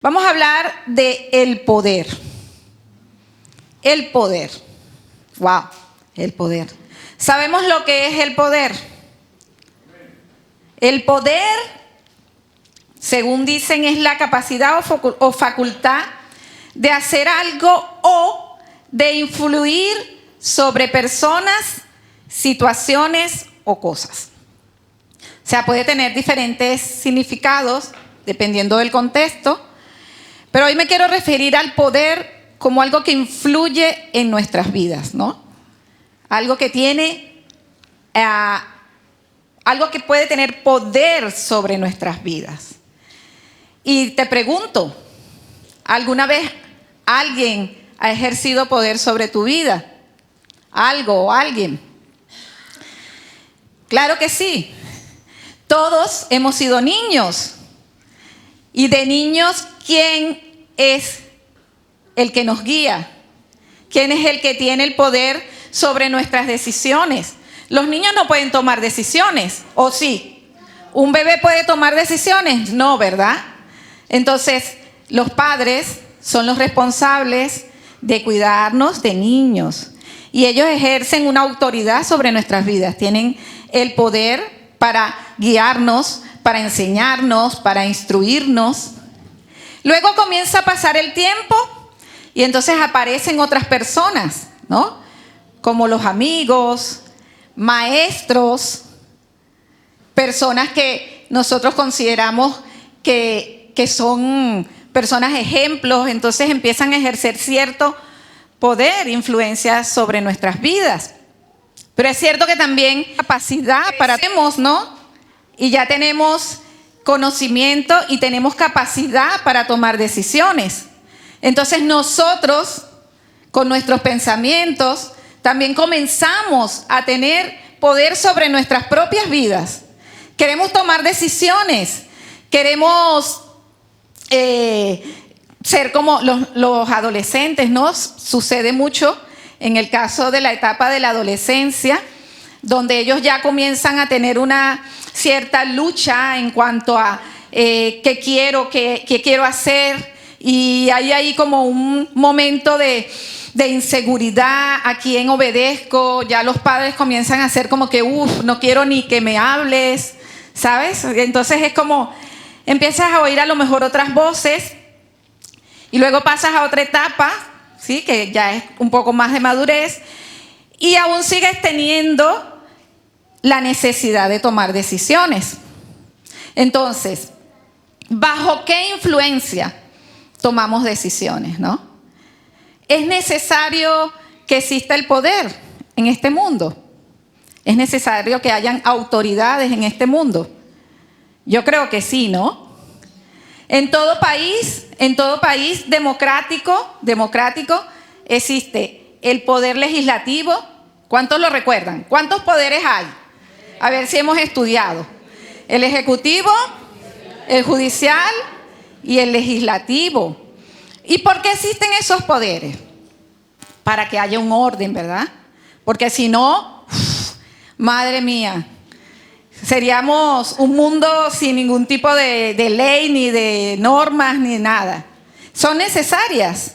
Vamos a hablar de el poder. El poder. Wow, el poder. ¿Sabemos lo que es el poder? El poder, según dicen, es la capacidad o facultad de hacer algo o de influir sobre personas, situaciones o cosas. O sea, puede tener diferentes significados dependiendo del contexto, pero hoy me quiero referir al poder como algo que influye en nuestras vidas, ¿no? Algo que tiene, algo que puede tener poder sobre nuestras vidas. Y te pregunto, ¿alguna vez alguien ha ejercido poder sobre tu vida? ¿Algo o alguien? Claro que sí. Todos hemos sido niños. Y de niños, ¿quién es el que nos guía? ¿Quién es el que tiene el poder sobre nuestras decisiones? Los niños no pueden tomar decisiones, ¿o sí? ¿Un bebé puede tomar decisiones? No, ¿verdad? Entonces, los padres son los responsables de cuidarnos de niños. Y ellos ejercen una autoridad sobre nuestras vidas. Tienen el poder para guiarnos, para enseñarnos, para instruirnos. Luego comienza a pasar el tiempo y entonces aparecen otras personas, ¿no? Como los amigos, maestros, personas que nosotros consideramos que son personas ejemplos, entonces empiezan a ejercer cierto poder, influencia sobre nuestras vidas. Pero es cierto que también capacidad para tenemos, ¿no? Y ya tenemos conocimiento y tenemos capacidad para tomar decisiones. Entonces nosotros, con nuestros pensamientos, también comenzamos a tener poder sobre nuestras propias vidas. Queremos tomar decisiones, queremos ser como los adolescentes, ¿no? Sucede mucho en el caso de la etapa de la adolescencia, donde ellos ya comienzan a tener una cierta lucha en cuanto a qué quiero hacer, y hay ahí como un momento de inseguridad, a quién obedezco. Ya los padres comienzan a hacer como que no quiero ni que me hables, ¿sabes? Entonces es como empiezas a oír a lo mejor otras voces y luego pasas a otra etapa, ¿sí? Que ya es un poco más de madurez, y aún sigues teniendo la necesidad de tomar decisiones. Entonces, ¿bajo qué influencia tomamos decisiones, no? ¿Es necesario que exista el poder en este mundo? ¿Es necesario que hayan autoridades en este mundo? Yo creo que sí, ¿no? En todo país democrático existe el poder legislativo. ¿Cuántos lo recuerdan? ¿Cuántos poderes hay? A ver si hemos estudiado. El ejecutivo, el judicial y el legislativo. ¿Y por qué existen esos poderes? Para que haya un orden, ¿verdad? Porque si no, madre mía, seríamos un mundo sin ningún tipo de ley, ni de normas, ni nada. Son necesarias.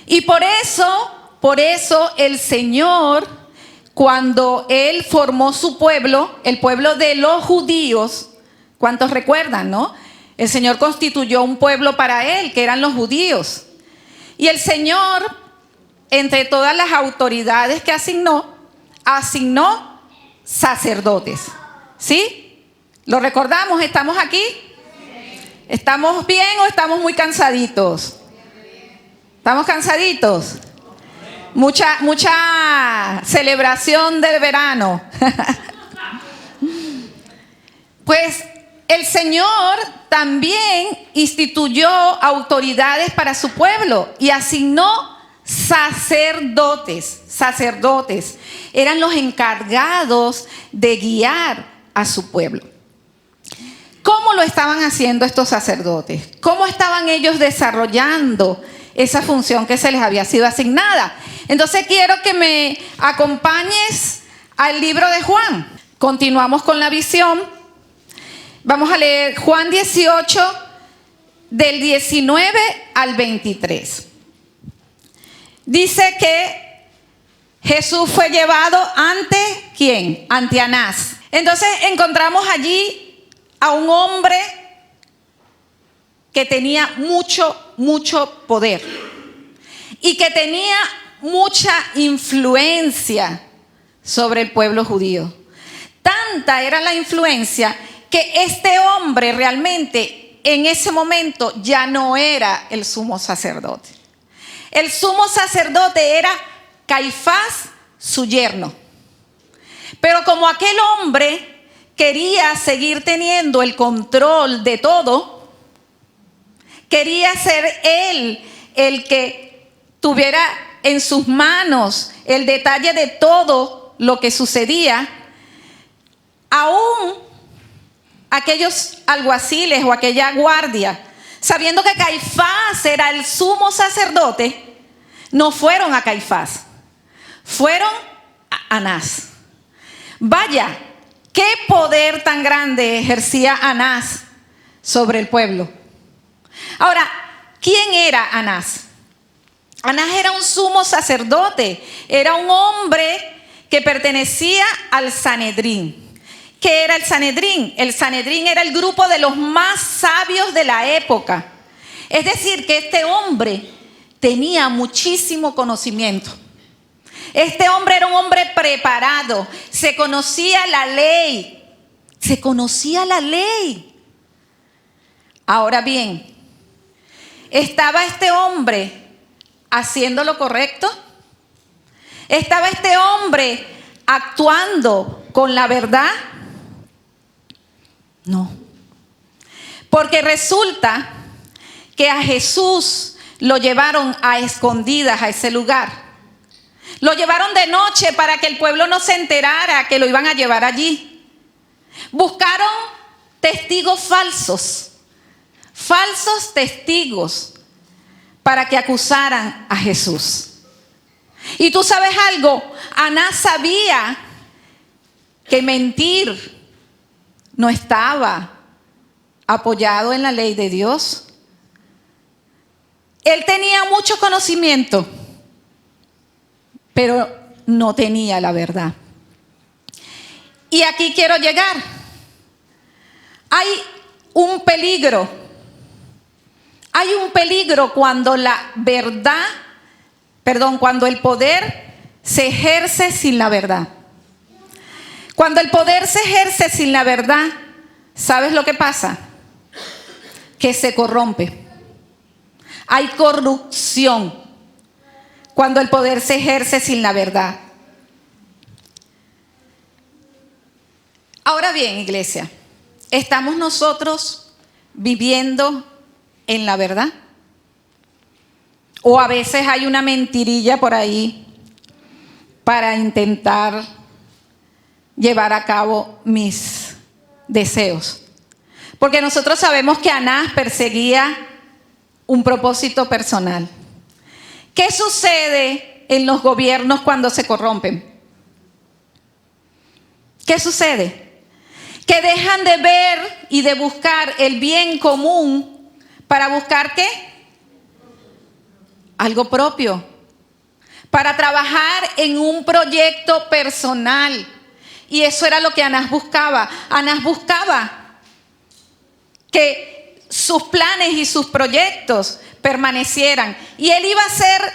Y por eso el Señor, cuando Él formó su pueblo, el pueblo de los judíos, ¿cuántos recuerdan, no? El Señor constituyó un pueblo para Él, que eran los judíos. Y el Señor, entre todas las autoridades que asignó sacerdotes. ¿Sí? ¿Lo recordamos? ¿Estamos aquí? ¿Estamos bien o estamos muy cansaditos? ¿Estamos cansaditos? Mucha celebración del verano. Pues el Señor también instituyó autoridades para su pueblo y asignó sacerdotes. Eran los encargados de guiar a su pueblo. ¿Cómo lo estaban haciendo estos sacerdotes? ¿Cómo estaban ellos desarrollando esa función que se les había sido asignada? Entonces quiero que me acompañes al libro de Juan. Continuamos con la visión. Vamos a leer Juan 18, del 19 al 23. Dice que Jesús fue llevado ante ¿quién? Ante Anás. Entonces encontramos allí a un hombre que tenía mucho poder y que tenía mucha influencia sobre el pueblo judío. Tanta era la influencia que este hombre realmente en ese momento ya no era el sumo sacerdote. El sumo sacerdote era Caifás, su yerno. Pero como aquel hombre quería seguir teniendo el control de todo, quería ser él el que tuviera en sus manos el detalle de todo lo que sucedía, aún aquellos alguaciles o aquella guardia, sabiendo que Caifás era el sumo sacerdote, no fueron a Caifás, fueron a Anás. Vaya, qué poder tan grande ejercía Anás sobre el pueblo. Ahora, ¿quién era Anás? Anás era un sumo sacerdote, era un hombre que pertenecía al Sanedrín. ¿Qué era el Sanedrín? El Sanedrín era el grupo de los más sabios de la época. Es decir, que este hombre tenía muchísimo conocimiento. Este hombre era un hombre preparado, se conocía la ley, Ahora bien, ¿estaba este hombre haciendo lo correcto? ¿Estaba este hombre actuando con la verdad? No. Porque resulta que a Jesús lo llevaron a escondidas a ese lugar. Lo llevaron de noche para que el pueblo no se enterara que lo iban a llevar allí. Buscaron testigos falsos testigos para que acusaran a Jesús. Y tú sabes algo, Anás sabía que mentir no estaba apoyado en la ley de Dios. Él tenía mucho conocimiento, pero no tenía la verdad. Y aquí quiero llegar. Hay un peligro cuando la verdad, cuando el poder se ejerce sin la verdad. Cuando el poder se ejerce sin la verdad, ¿sabes lo que pasa? Que se corrompe. Hay corrupción cuando el poder se ejerce sin la verdad. Ahora bien, iglesia, ¿estamos nosotros viviendo en la verdad? ¿O a veces hay una mentirilla por ahí para intentar llevar a cabo mis deseos? Porque nosotros sabemos que Anás perseguía un propósito personal. ¿Qué sucede en los gobiernos cuando se corrompen? ¿Qué sucede? Que dejan de ver y de buscar el bien común para buscar ¿qué? Algo propio. Para trabajar en un proyecto personal. Y eso era lo que Anás buscaba. Anás buscaba que sus planes y sus proyectos permanecieran. Y él iba a hacer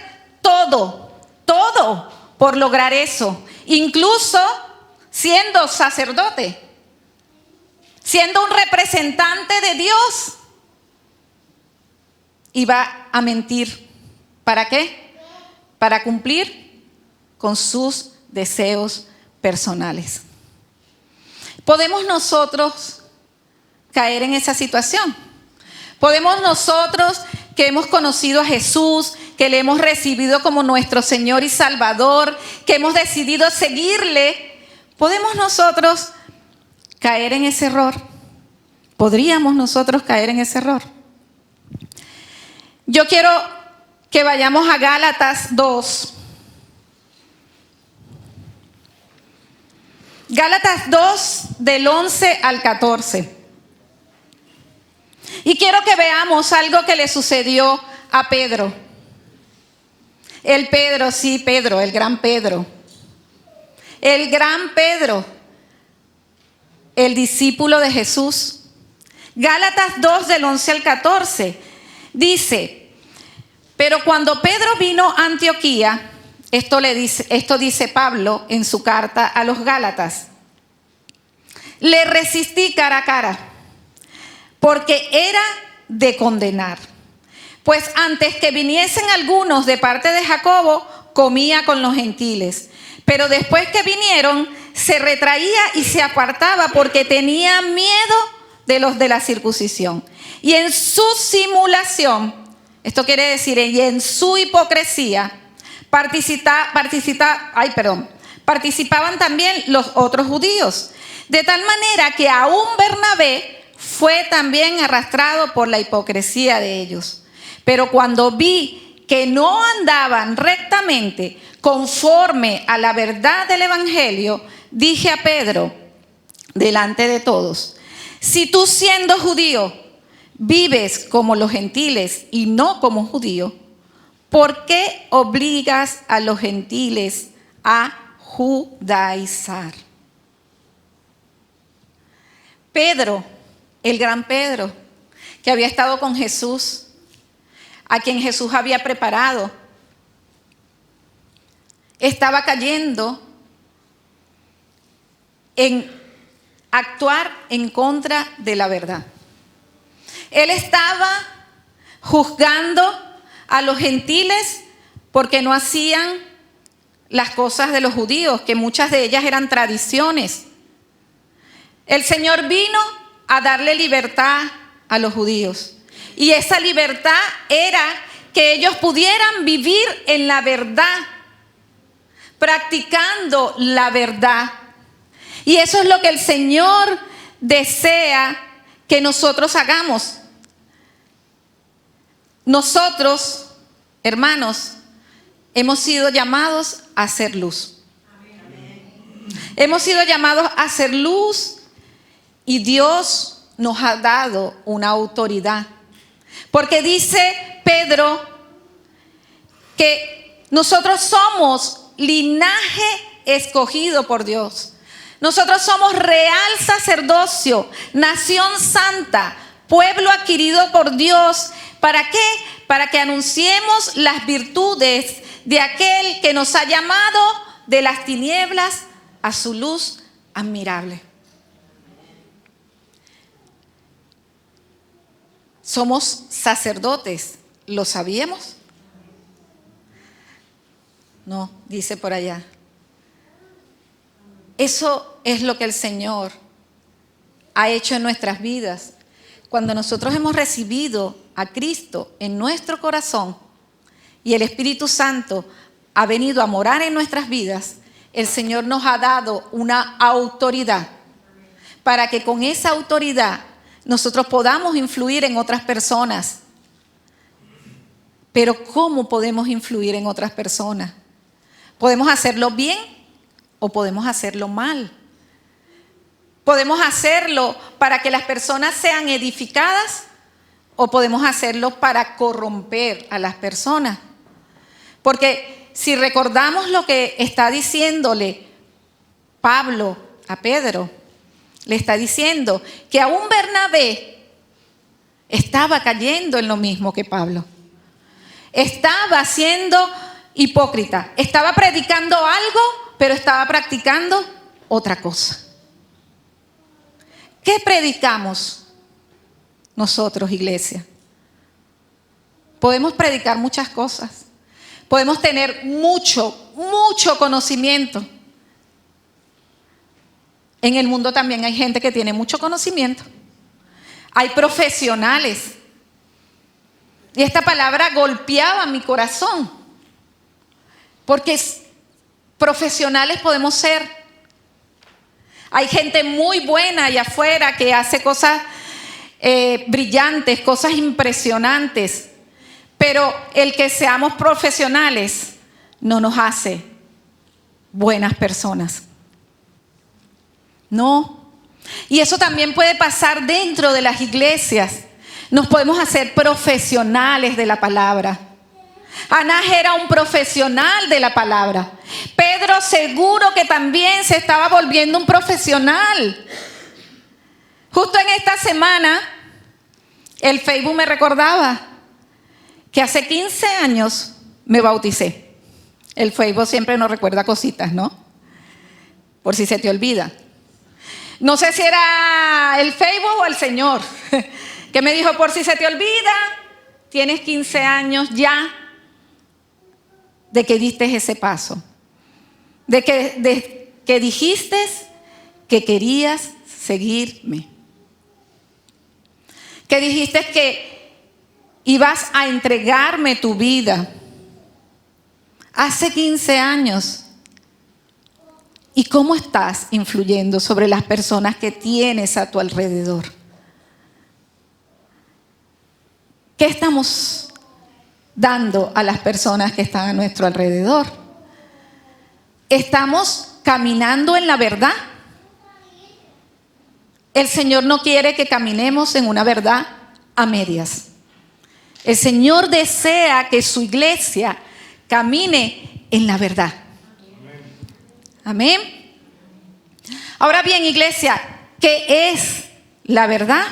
todo por lograr eso. Incluso siendo sacerdote, siendo un representante de Dios, iba a mentir. ¿Para qué? Para cumplir con sus deseos personales. ¿Podemos nosotros caer en esa situación? ¿Podemos nosotros que hemos conocido a Jesús, que le hemos recibido como nuestro Señor y Salvador, que hemos decidido seguirle, podemos nosotros caer en ese error? ¿Podríamos nosotros caer en ese error? Yo quiero que vayamos a Gálatas 2. Gálatas 2 del 11 al 14. Y quiero que veamos algo que le sucedió a Pedro. El Pedro, sí, Pedro, el gran Pedro. El gran Pedro, el discípulo de Jesús. Gálatas 2 del 11 al 14 dice: pero cuando Pedro vino a Antioquía, esto dice Pablo en su carta a los Gálatas, le resistí cara a cara, porque era de condenar. Pues antes que viniesen algunos de parte de Jacobo, comía con los gentiles. Pero después que vinieron, se retraía y se apartaba porque tenía miedo de los de la circuncisión. Y en su simulación, esto quiere decir, y en su hipocresía, participaban también los otros judíos. De tal manera que aún Bernabé fue también arrastrado por la hipocresía de ellos. Pero cuando vi que no andaban rectamente conforme a la verdad del evangelio, dije a Pedro, delante de todos: si tú, siendo judío, vives como los gentiles y no como judío, ¿por qué obligas a los gentiles a judaizar? Pedro, el gran Pedro, que había estado con Jesús, a quien Jesús había preparado, estaba cayendo en actuar en contra de la verdad. Él estaba juzgando a los gentiles porque no hacían las cosas de los judíos, que muchas de ellas eran tradiciones. El Señor vino a darle libertad a los judíos. Y esa libertad era que ellos pudieran vivir en la verdad, practicando la verdad. Y eso es lo que el Señor desea que nosotros hagamos. Nosotros, hermanos, hemos sido llamados a hacer luz. Hemos sido llamados a hacer luz y Dios nos ha dado una autoridad. Porque dice Pedro que nosotros somos linaje escogido por Dios. Nosotros somos real sacerdocio, nación santa, pueblo adquirido por Dios. ¿Para qué? Para que anunciemos las virtudes de aquel que nos ha llamado de las tinieblas a su luz admirable. Somos sacerdotes, ¿lo sabíamos? No, dice por allá. Eso es lo que el Señor ha hecho en nuestras vidas. Cuando nosotros hemos recibido a Cristo en nuestro corazón y el Espíritu Santo ha venido a morar en nuestras vidas, el Señor nos ha dado una autoridad para que con esa autoridad nosotros podamos influir en otras personas. Pero ¿cómo podemos influir en otras personas? ¿Podemos hacerlo bien o podemos hacerlo mal? ¿Podemos hacerlo para que las personas sean edificadas o podemos hacerlo para corromper a las personas? Porque si recordamos lo que está diciéndole Pablo a Pedro, le está diciendo que aún Bernabé estaba cayendo en lo mismo que Pablo. Estaba siendo hipócrita. Estaba predicando algo, pero estaba practicando otra cosa. ¿Qué predicamos nosotros, iglesia? Podemos predicar muchas cosas. Podemos tener mucho conocimiento. En el mundo también hay gente que tiene mucho conocimiento. Hay profesionales. Y esta palabra golpeaba mi corazón. Porque profesionales podemos ser. Hay gente muy buena allá afuera que hace cosas brillantes, cosas impresionantes. Pero el que seamos profesionales no nos hace buenas personas. No. Y eso también puede pasar dentro de las iglesias. Nos podemos hacer profesionales de la palabra. Anás era un profesional de la palabra. Pedro seguro que también se estaba volviendo un profesional. Justo en esta semana, el Facebook me recordaba que hace 15 años me bauticé. El Facebook siempre nos recuerda cositas, ¿no? Por si se te olvida. No sé si era el Facebook o el Señor que me dijo, por si se te olvida, tienes 15 años ya de que diste ese paso. De que dijiste que querías seguirme. Que dijiste que ibas a entregarme tu vida. Hace 15 años. ¿Y cómo estás influyendo sobre las personas que tienes a tu alrededor? ¿Qué estamos dando a las personas que están a nuestro alrededor? ¿Estamos caminando en la verdad? El Señor no quiere que caminemos en una verdad a medias. El Señor desea que su iglesia camine en la verdad. Amén. Ahora bien, iglesia, ¿qué es la verdad?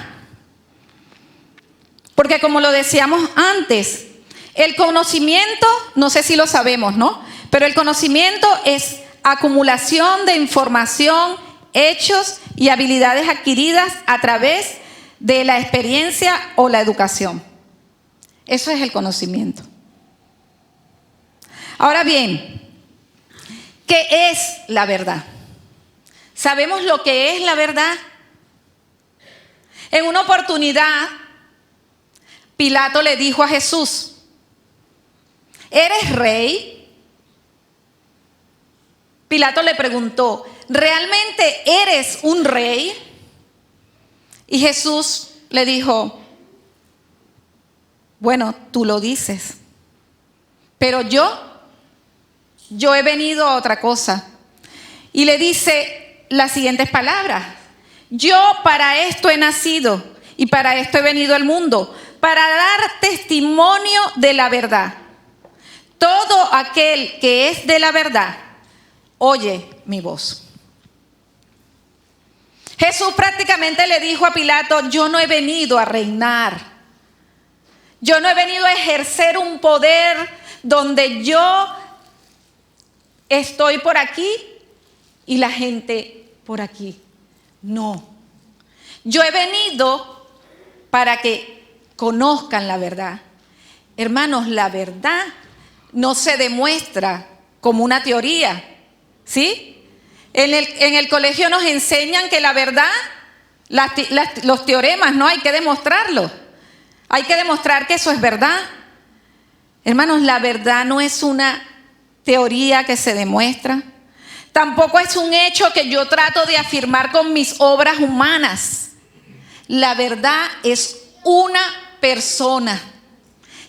Porque como lo decíamos antes, el conocimiento, no sé si lo sabemos, ¿no? Pero el conocimiento es acumulación de información, hechos y habilidades adquiridas a través de la experiencia o la educación. Eso es el conocimiento. Ahora bien, ¿qué es la verdad? ¿Sabemos lo que es la verdad? En una oportunidad, Pilato le dijo a Jesús, ¿eres rey? Pilato le preguntó, ¿realmente eres un rey? Y Jesús le dijo, bueno, tú lo dices, pero yo he venido a otra cosa. Y le dice las siguientes palabras, yo para esto he nacido y para esto he venido al mundo, para dar testimonio de la verdad. Todo aquel que es de la verdad, oye mi voz. Jesús prácticamente le dijo a Pilato, yo no he venido a reinar. Yo no he venido a ejercer un poder donde yo estoy por aquí y la gente por aquí. No. Yo he venido para que conozcan la verdad. Hermanos, la verdad no se demuestra como una teoría, ¿sí? En el colegio nos enseñan que la verdad, los teoremas, ¿no? Hay que demostrarlo. Hay que demostrar que eso es verdad. Hermanos, la verdad no es una teoría que se demuestra. Tampoco es un hecho que yo trato de afirmar con mis obras humanas. La verdad es una persona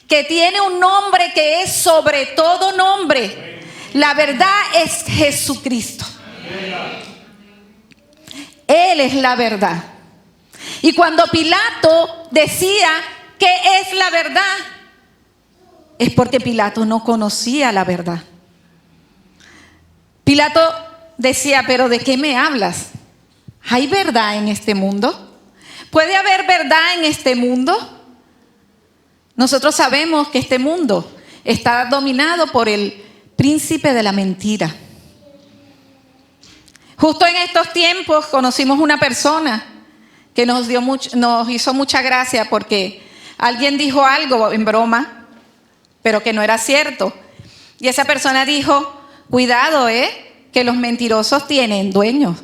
que tiene un nombre que es sobre todo nombre. La verdad es Jesucristo. Él es la verdad. Y cuando Pilato decía ¿qué es la verdad? Es porque Pilato no conocía la verdad. Pilato decía, ¿pero de qué me hablas? ¿Hay verdad en este mundo? ¿Puede haber verdad en este mundo? Nosotros sabemos que este mundo está dominado por el príncipe de la mentira. Justo en estos tiempos conocimos una persona que nos hizo mucha gracia porque alguien dijo algo en broma, pero que no era cierto. Y esa persona dijo, cuidado, que los mentirosos tienen dueños.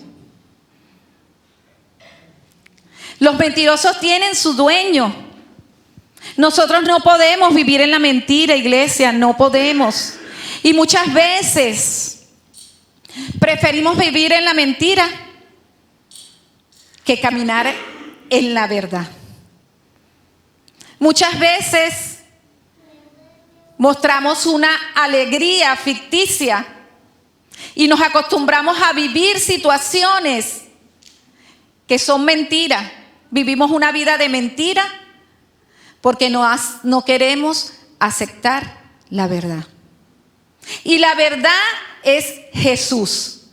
Los mentirosos tienen su dueño. Nosotros no podemos vivir en la mentira, iglesia, no podemos. Y muchas veces preferimos vivir en la mentira que caminar en la verdad. Muchas veces mostramos una alegría ficticia y nos acostumbramos a vivir situaciones que son mentiras. Vivimos una vida de mentira porque no queremos aceptar la verdad. Y la verdad es Jesús.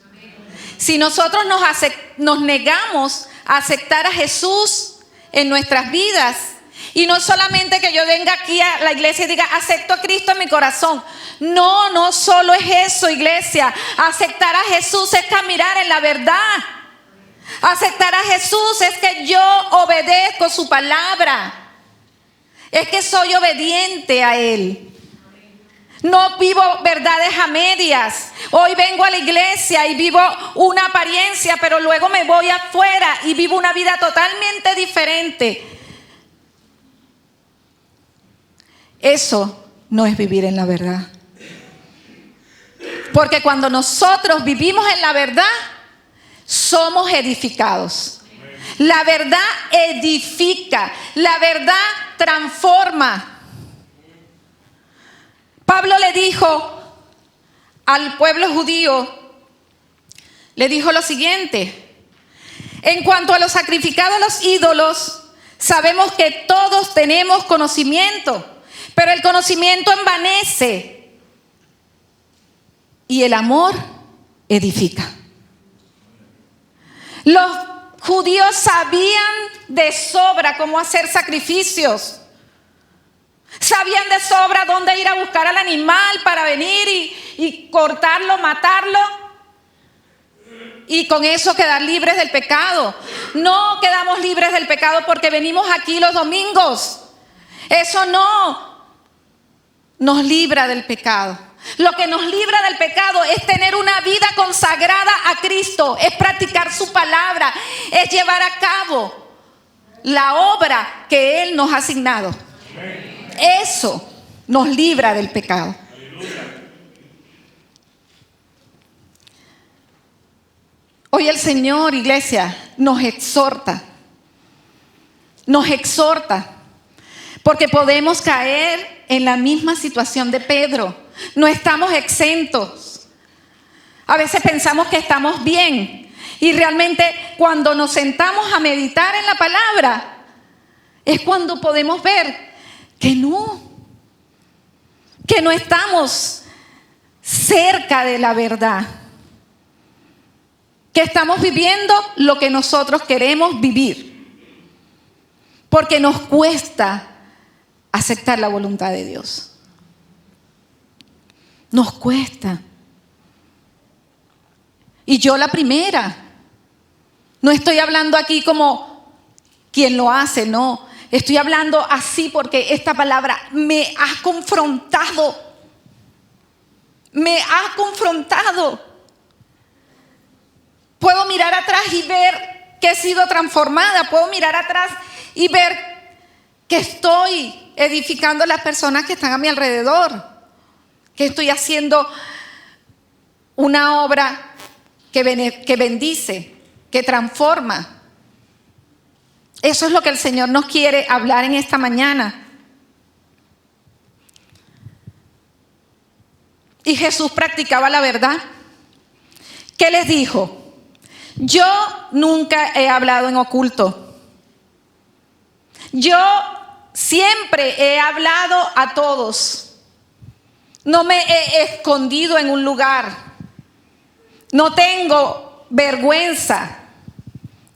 Si nosotros nos negamos a aceptar a Jesús en nuestras vidas, y no solamente que yo venga aquí a la iglesia y diga, acepto a Cristo en mi corazón. No solo es eso, iglesia. Aceptar a Jesús es caminar en la verdad. Aceptar a Jesús es que yo obedezco su palabra. Es que soy obediente a Él. No vivo verdades a medias. Hoy vengo a la iglesia y vivo una apariencia, pero luego me voy afuera y vivo una vida totalmente diferente. Eso no es vivir en la verdad. Porque cuando nosotros vivimos en la verdad, somos edificados. La verdad edifica, la verdad transforma. Pablo le dijo al pueblo judío, le dijo lo siguiente: en cuanto a lo sacrificado a los ídolos, sabemos que todos tenemos conocimiento, pero el conocimiento envanece y el amor edifica. Los judíos sabían de sobra cómo hacer sacrificios. Sabían de sobra dónde ir a buscar al animal para venir y cortarlo, matarlo. Y con eso quedar libres del pecado. No quedamos libres del pecado porque venimos aquí los domingos. Eso no nos libra del pecado. Lo que nos libra del pecado es tener una vida consagrada a Cristo, es practicar su palabra, es llevar a cabo la obra que Él nos ha asignado. Eso nos libra del pecado. Hoy el Señor, iglesia, nos exhorta, porque podemos caer en la misma situación de Pedro. No estamos exentos. A veces pensamos que estamos bien y realmente cuando nos sentamos a meditar en la palabra es cuando podemos ver que no estamos cerca de la verdad, que estamos viviendo lo que nosotros queremos vivir, porque nos cuesta aceptar la voluntad de Dios. Nos cuesta. Y yo la primera. No estoy hablando aquí como quien lo hace, no. Estoy hablando así porque esta palabra me ha confrontado. Me ha confrontado. Puedo mirar atrás y ver que he sido transformada. Puedo mirar atrás y ver que estoy edificando a las personas que están a mi alrededor. Que estoy haciendo una obra que bendice, que transforma. Eso es lo que el Señor nos quiere hablar en esta mañana. Y Jesús practicaba la verdad. ¿Qué les dijo? Yo nunca he hablado en oculto. Yo siempre he hablado a todos. No me he escondido en un lugar. No tengo vergüenza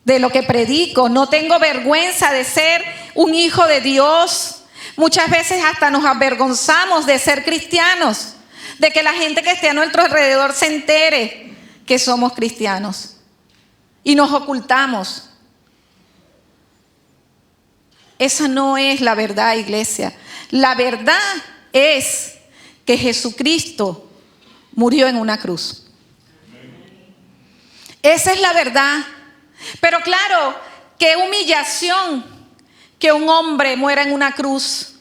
de lo que predico. No tengo vergüenza de ser un hijo de Dios. Muchas veces hasta nos avergonzamos de ser cristianos, de que la gente que esté a nuestro alrededor se entere que somos cristianos. Y nos ocultamos. Esa no es la verdad, iglesia. La verdad es que Jesucristo murió en una cruz. Esa es la verdad. Pero claro, qué humillación que un hombre muera en una cruz.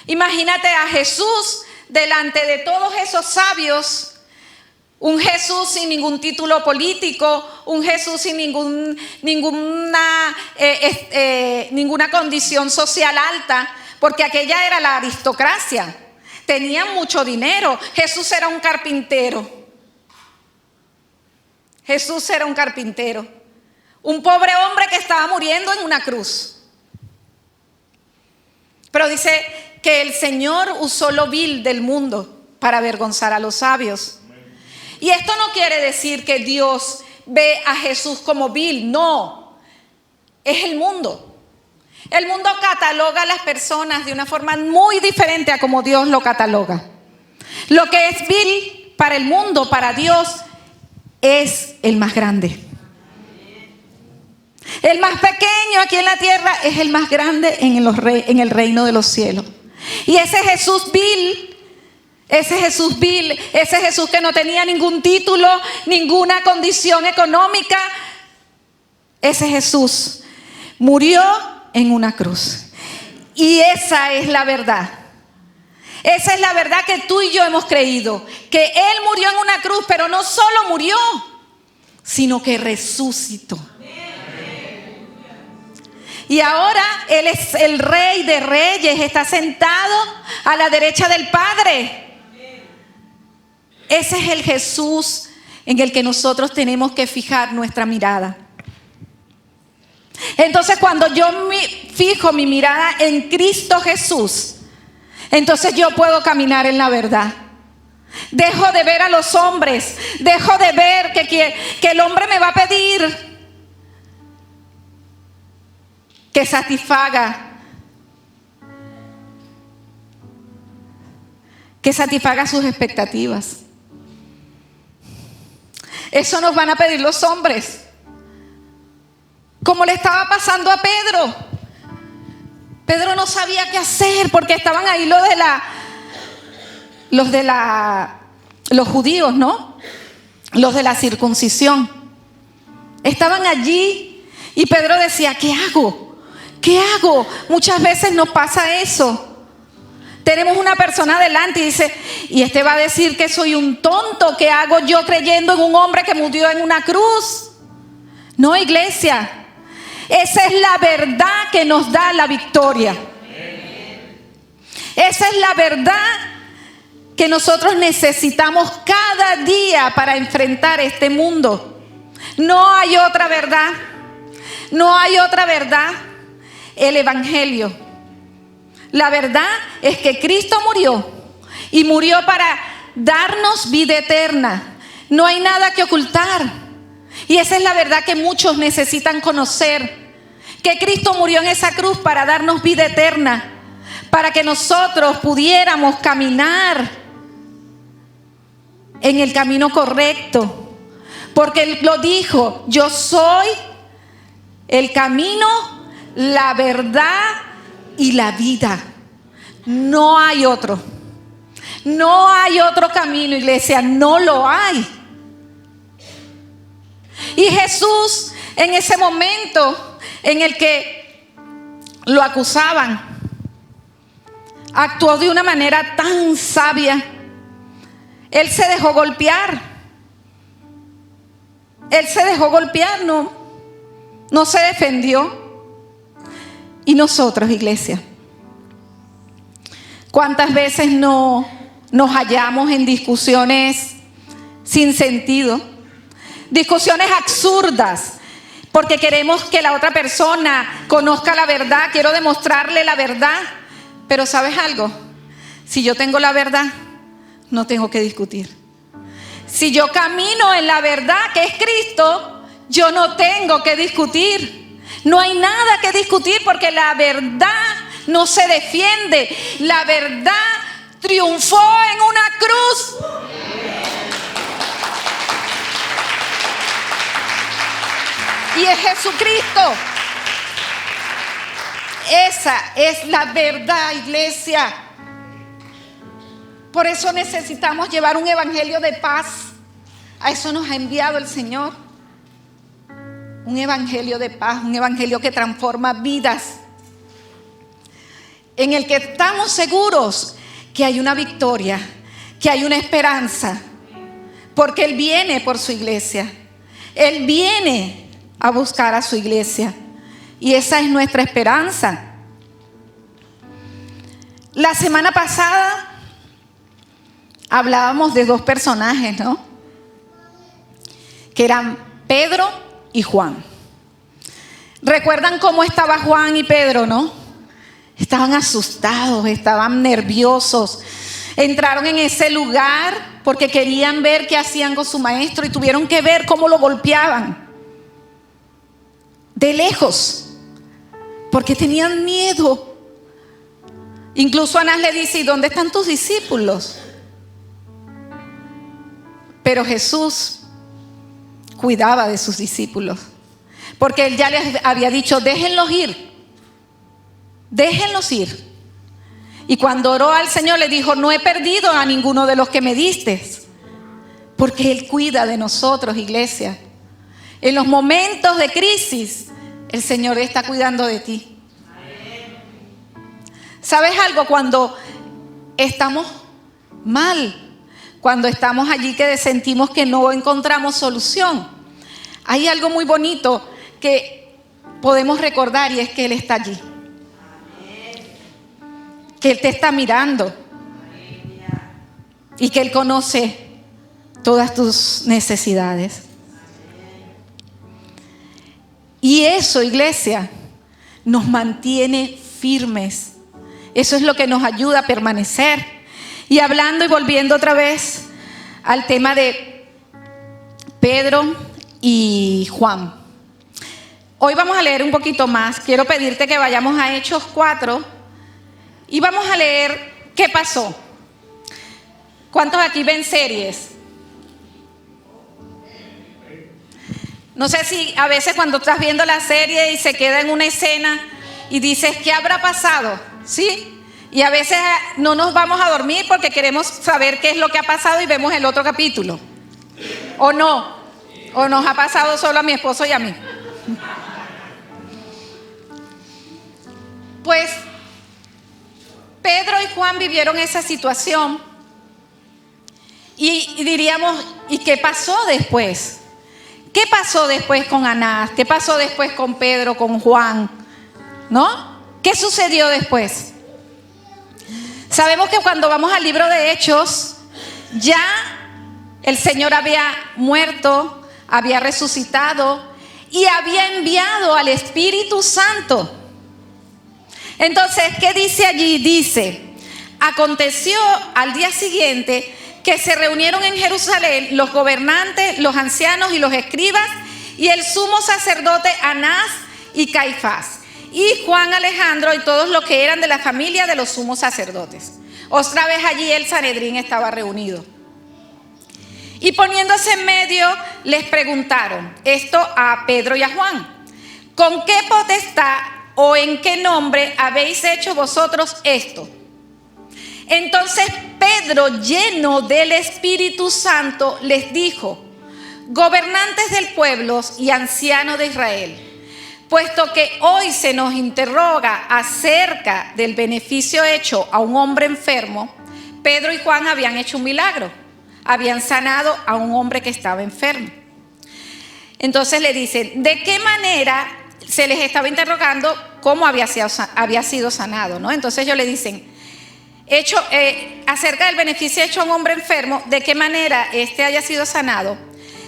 Imagínate a Jesús delante de todos esos sabios. Un Jesús sin ningún título político, un Jesús sin ninguna condición social alta, porque aquella era la aristocracia. Tenían mucho dinero. Jesús era un carpintero. Jesús era un carpintero. Un pobre hombre que estaba muriendo en una cruz. Pero dice que el Señor usó lo vil del mundo para avergonzar a los sabios. Y esto no quiere decir que Dios ve a Jesús como vil, no. Es el mundo. El mundo cataloga a las personas de una forma muy diferente a como Dios lo cataloga. Lo que es vil para el mundo, para Dios, es el más grande. El más pequeño aquí en la tierra es el más grande en el reino de los cielos. Y ese Jesús vil, ese Jesús que no tenía ningún título, ninguna condición económica, ese Jesús murió en una cruz. Y esa es la verdad. Esa es la verdad que tú y yo hemos creído. Que Él murió en una cruz, pero no solo murió, sino que resucitó. Y ahora Él es el Rey de Reyes, está sentado a la derecha del Padre. Ese es el Jesús en el que nosotros tenemos que fijar nuestra mirada. Entonces, cuando yo fijo mi mirada en Cristo Jesús, entonces yo puedo caminar en la verdad. Dejo de ver a los hombres, dejo de ver que el hombre me va a pedir que satisfaga sus expectativas. Eso nos van a pedir los hombres. Como le estaba pasando a Pedro. Pedro no sabía qué hacer porque estaban ahí los judíos, ¿no? Los de la circuncisión. Estaban allí y Pedro decía, ¿qué hago? ¿Qué hago? Muchas veces nos pasa eso. Tenemos una persona delante y dice, y este va a decir que soy un tonto. ¿Qué hago yo creyendo en un hombre que murió en una cruz? No, iglesia. Esa es la verdad que nos da la victoria. Esa es la verdad que nosotros necesitamos cada día para enfrentar este mundo. No hay otra verdad. No hay otra verdad. El Evangelio. La verdad es que Cristo murió y murió para darnos vida eterna. No hay nada que ocultar. Y esa es la verdad que muchos necesitan conocer. Que Cristo murió en esa cruz para darnos vida eterna. Para que nosotros pudiéramos caminar en el camino correcto. Porque Él lo dijo, yo soy el camino, la verdad y la vida. No hay otro. No hay otro camino, iglesia, no lo hay. Y Jesús, en ese momento en el que lo acusaban, actuó de una manera tan sabia. Él se dejó golpear. Él se dejó golpear, no se defendió. Y nosotros, iglesia, ¿cuántas veces nos hallamos en discusiones sin sentido? Discusiones absurdas, porque queremos que la otra persona conozca la verdad, quiero demostrarle la verdad. Pero ¿sabes algo? Si yo tengo la verdad, no tengo que discutir. Si yo camino en la verdad que es Cristo, yo no tengo que discutir. No hay nada que discutir porque la verdad no se defiende. La verdad triunfó en una cruz. Y es Jesucristo. Esa es la verdad, iglesia. Por eso necesitamos llevar un evangelio de paz. A eso nos ha enviado el Señor. Un evangelio de paz, un evangelio que transforma vidas. En el que estamos seguros que hay una victoria, que hay una esperanza. Porque Él viene por su iglesia. Él viene a buscar a su iglesia. Y esa es nuestra esperanza. La semana pasada hablábamos de dos personajes, ¿no? Que eran Pedro y Juan. ¿Recuerdan cómo estaba Juan y Pedro, no? Estaban asustados, estaban nerviosos. Entraron en ese lugar porque querían ver qué hacían con su maestro y tuvieron que ver cómo lo golpeaban. De lejos, porque tenían miedo. Incluso Anás le dice: ¿y dónde están tus discípulos? Pero Jesús cuidaba de sus discípulos, porque Él ya les había dicho: déjenlos ir, déjenlos ir. Y cuando oró al Señor le dijo: no he perdido a ninguno de los que me diste, porque Él cuida de nosotros, iglesia. En los momentos de crisis, el Señor está cuidando de ti. ¿Sabes algo? Cuando estamos mal, cuando estamos allí que sentimos que no encontramos solución, hay algo muy bonito que podemos recordar, y es que Él está allí. Que Él te está mirando y que Él conoce todas tus necesidades. Y eso, iglesia, nos mantiene firmes. Eso es lo que nos ayuda a permanecer. Y hablando y volviendo otra vez al tema de Pedro y Juan. Hoy vamos a leer un poquito más. Quiero pedirte que vayamos a Hechos 4 y vamos a leer qué pasó. ¿Cuántos aquí ven series? No sé si a veces cuando estás viendo la serie y se queda en una escena y dices: ¿qué habrá pasado? ¿Sí? Y a veces no nos vamos a dormir porque queremos saber qué es lo que ha pasado y vemos el otro capítulo. ¿O no? ¿O nos ha pasado solo a mi esposo y a mí? Pues Pedro y Juan vivieron esa situación y diríamos: ¿y qué pasó después? ¿Qué pasó después con Anás? ¿Qué pasó después con Pedro, con Juan? ¿No? ¿Qué sucedió después? Sabemos que cuando vamos al libro de Hechos, ya el Señor había muerto, había resucitado y había enviado al Espíritu Santo. Entonces, ¿qué dice allí? Dice: aconteció al día siguiente que se reunieron en Jerusalén los gobernantes, los ancianos y los escribas, y el sumo sacerdote Anás y Caifás, y Juan, Alejandro y todos los que eran de la familia de los sumos sacerdotes. Otra vez allí el Sanedrín estaba reunido. Y poniéndose en medio, les preguntaron esto a Pedro y a Juan: ¿con qué potestad o en qué nombre habéis hecho vosotros esto? Entonces Pedro, lleno del Espíritu Santo, les dijo: gobernantes del pueblo y ancianos de Israel, puesto que hoy se nos interroga acerca del beneficio hecho a un hombre enfermo, Pedro y Juan habían hecho un milagro, habían sanado a un hombre que estaba enfermo. Entonces le dicen: ¿de qué manera? Se les estaba interrogando cómo había sido sanado, ¿no? Entonces ellos le dicen: acerca del beneficio hecho a un hombre enfermo, ¿de qué manera éste haya sido sanado?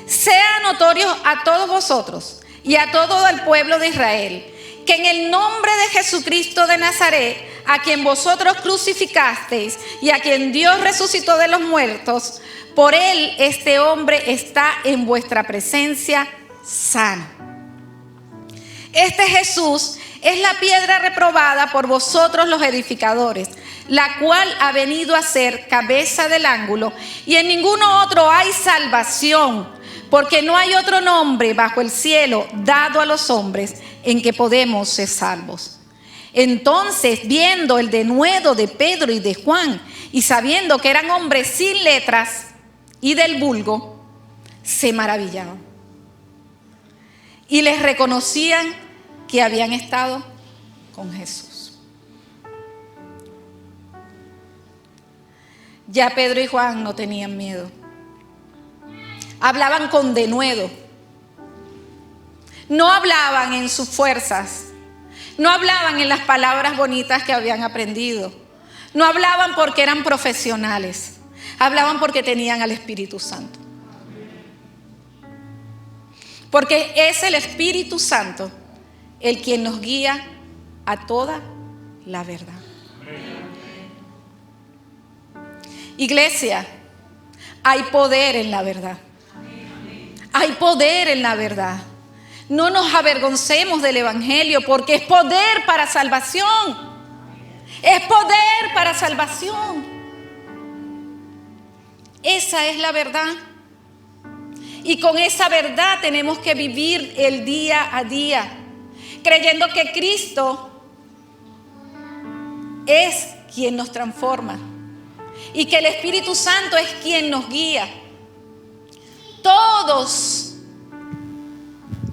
Sea notorio a todos vosotros y a todo el pueblo de Israel, que en el nombre de Jesucristo de Nazaret, a quien vosotros crucificasteis y a quien Dios resucitó de los muertos, por él este hombre está en vuestra presencia sano. Este Jesús es la piedra reprobada por vosotros los edificadores, la cual ha venido a ser cabeza del ángulo, y en ninguno otro hay salvación, porque no hay otro nombre bajo el cielo dado a los hombres en que podemos ser salvos. Entonces, viendo el denuedo de Pedro y de Juan, y sabiendo que eran hombres sin letras y del vulgo, se maravillaban y les reconocían que habían estado con Jesús. Ya Pedro y Juan no tenían miedo. Hablaban con denuedo. No hablaban en sus fuerzas. No hablaban en las palabras bonitas que habían aprendido. No hablaban porque eran profesionales. Hablaban porque tenían al Espíritu Santo. Porque es el Espíritu Santo el quien nos guía a toda la verdad. Iglesia, hay poder en la verdad. Hay poder en la verdad. No nos avergoncemos del Evangelio porque es poder para salvación. Es poder para salvación. Esa es la verdad. Y con esa verdad tenemos que vivir el día a día, creyendo que Cristo es quien nos transforma y que el Espíritu Santo es quien nos guía.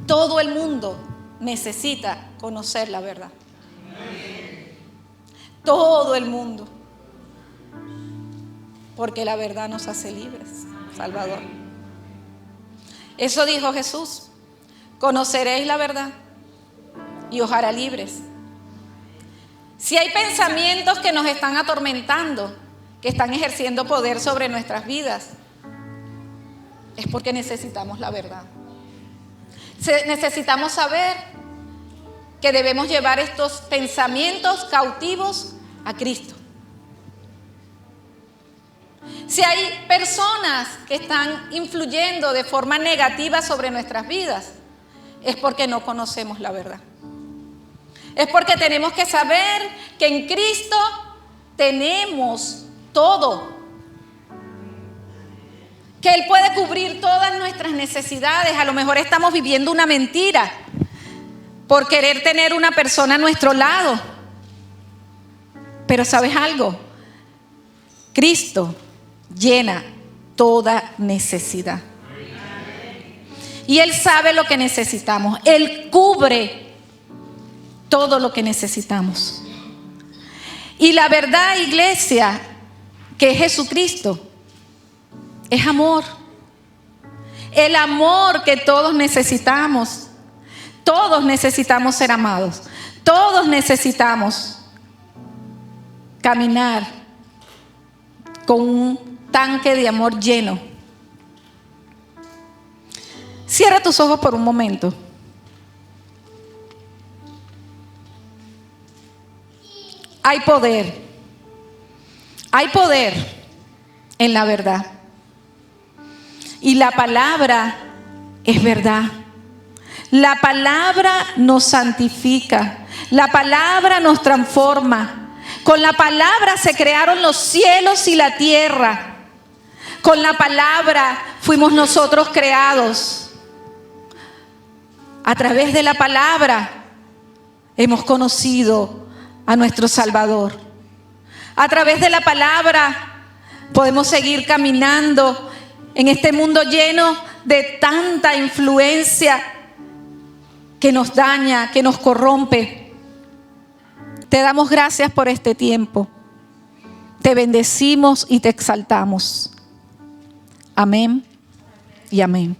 Todo el mundo necesita conocer la verdad. Todo el mundo. Porque la verdad nos hace libres, Salvador. Eso dijo Jesús. Conoceréis la verdad y os hará libres. Si hay pensamientos que nos están atormentando, que están ejerciendo poder sobre nuestras vidas, es porque necesitamos la verdad. Necesitamos saber que debemos llevar estos pensamientos cautivos a Cristo. Si hay personas que están influyendo de forma negativa sobre nuestras vidas, es porque no conocemos la verdad. Es porque tenemos que saber que en Cristo tenemos todo. Que Él puede cubrir todas nuestras necesidades. A lo mejor estamos viviendo una mentira por querer tener una persona a nuestro lado. Pero ¿sabes algo? Cristo llena toda necesidad. Y Él sabe lo que necesitamos. Él cubre todo lo que necesitamos. Y la verdad, iglesia, que es Jesucristo, es amor. El amor que todos necesitamos. Todos necesitamos ser amados. Todos necesitamos caminar con un tanque de amor lleno. Cierra tus ojos por un momento. Hay poder. Hay poder en la verdad. Y la palabra es verdad. La palabra nos santifica. La palabra nos transforma. Con la palabra se crearon los cielos y la tierra. Con la palabra fuimos nosotros creados. A través de la palabra hemos conocido a nuestro Salvador. A través de la palabra podemos seguir caminando en este mundo lleno de tanta influencia que nos daña, que nos corrompe. Te damos gracias por este tiempo. Te bendecimos y te exaltamos. Amén y amén.